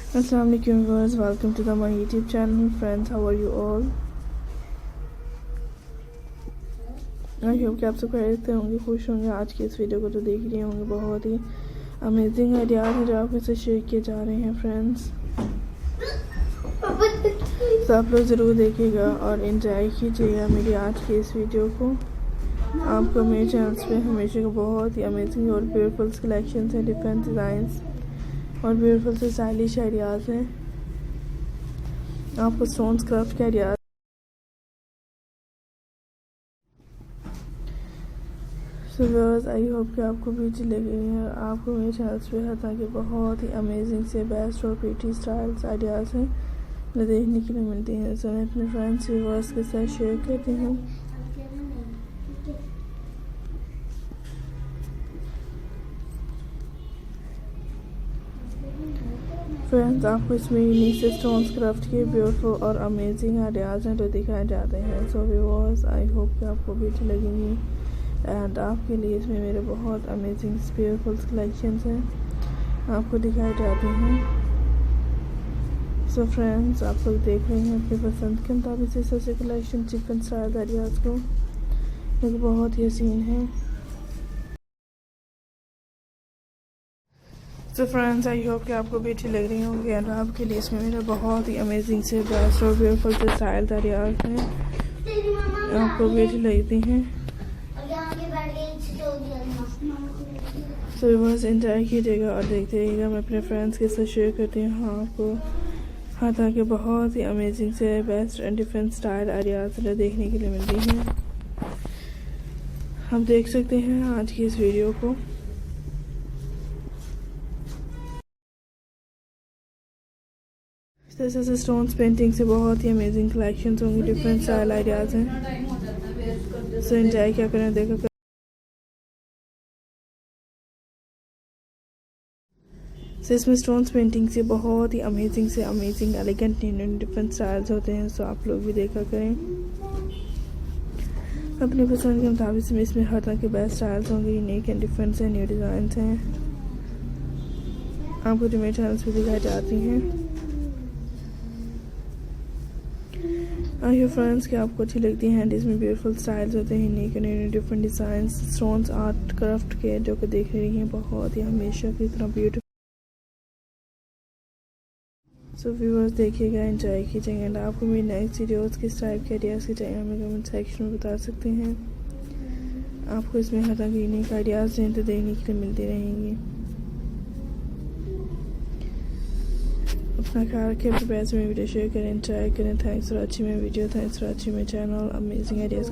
Assalamualaikum viewers, welcome to my YouTube channel. Friends, how are you all? I hope कि आप सब खैरियत से होंगे, खुश होंगे। आज की इस वीडियो को तो देख रहे होंगे, बहुत ही अमेजिंग आइडियाज़ हैं जो आप मुझसे शेयर किए जा रहे हैं फ्रेंड्स। तो आप लोग ज़रूर देखिएगा और एंजॉय कीजिएगा मेरी आज की इस वीडियो को। आपको मेरे चैनल्स पे हमेशा का बहुत ही अमेजिंग और ब्यूटीफुल कलेक्शन हैं, डिफरेंट डिज़ाइंस और ब्यूटीफुल से स्टाइलिश आइडियाज़ हैं। आपको स्टोन्स क्राफ्ट के आइडियाज़ व्यूअर्स, आई होप कि आपको भी अच्छी लगी है। आपको मेरे चैनल्स पे हर तरह के बहुत ही अमेजिंग से बेस्ट और प्रीटी स्टाइल्स आइडियाज़ हैं जो देखने के लिए मिलती हैं। सो मैं अपने फ्रेंड्स व्यूअर्स के साथ शेयर करती हूँ। फ्रेंड्स, आपको इसमें नीचे स्टोन्स क्राफ्ट के ब्यूटीफुल और अमेजिंग आइडियाज़ हैं जो दिखाए जाते हैं। सो व्यूअर्स, आई होप कि आपको भी अच्छी लगेंगी एंड आपके लिए इसमें मेरे बहुत अमेजिंग ब्यूटीफुल कलेक्शंस हैं आपको दिखाए जाते हैं। सो फ्रेंड्स, आप लोग देख रहे हैं अपनी पसंद के मुताबिक से सबसे कलेक्शन चिकन स्टाइल आइडियाज़ को, जो कि बहुत ही हसीन है। तो फ्रेंड्स, आई होप कि आपको भी अच्छी लग रही होंगी एंड आपके लिए इसमें मेरा बहुत ही अमेजिंग से बेस्ट और ब्यूटीफुल से स्टाइल आइडियाज़ हैं, आपको भी अच्छी लगती हैं। तो बस एंजॉय कीजिएगा और देखते रहिएगा। मैं अपने फ्रेंड्स के साथ शेयर करती हूँ। हाँ, आपको हर तरह के बहुत ही अमेजिंग से best and different style ideas देखने के लिए मिलती हैं। हम देख सकते हैं आज की इस वीडियो को। जैसे स्टोन्स पेंटिंग से बहुत ही अमेजिंग कलेक्शंस होंगी, डिफरेंट स्टाइल आइडियाज़ हैं। सो एंजॉय क्या करें, देखो। सो इसमें स्टोन्स पेंटिंग से बहुत ही अमेजिंग एलिगेंट डिफरेंट स्टाइल्स होते हैं। सो आप लोग भी देखा करें अपनी पसंद के मुताबिक। इसमें हर तरह के बेस्ट स्टाइल्स होंगे, यूनिक एंड डिफरेंट से न्यू डिज़ाइन हैं आपको जो मेरे चैनल्स पे दिखाई जाती हैं। आई होप फ्रेंड्स कि आपको अच्छी लगती हैं। इसमें ब्यूटीफुल स्टाइल्स होते हैं, unique and different design stones art craft के, जो कि देख रही हैं बहुत ही हमेशा की तरह ब्यूटीफुल। सो व्यूअर्स, देखिएगा, एंजॉय कीजिएगा एंड आपको मेरी नेक्स्ट वीडियोज़ किस टाइप के आइडियाज़ की चाहिए हमें कमेंट सेक्शन में बता सकते हैं। आपको इसमें हर तरह के यूनिक आइडियाज़ हैं तो देखने के लिए मिलती रहेंगी। अपना ख्याल रखें, अपने पैसे में वीडियो शेयर करें, एंजॉय करें। Thanks for watching my video, thanks for watching my channel. Amazing ideas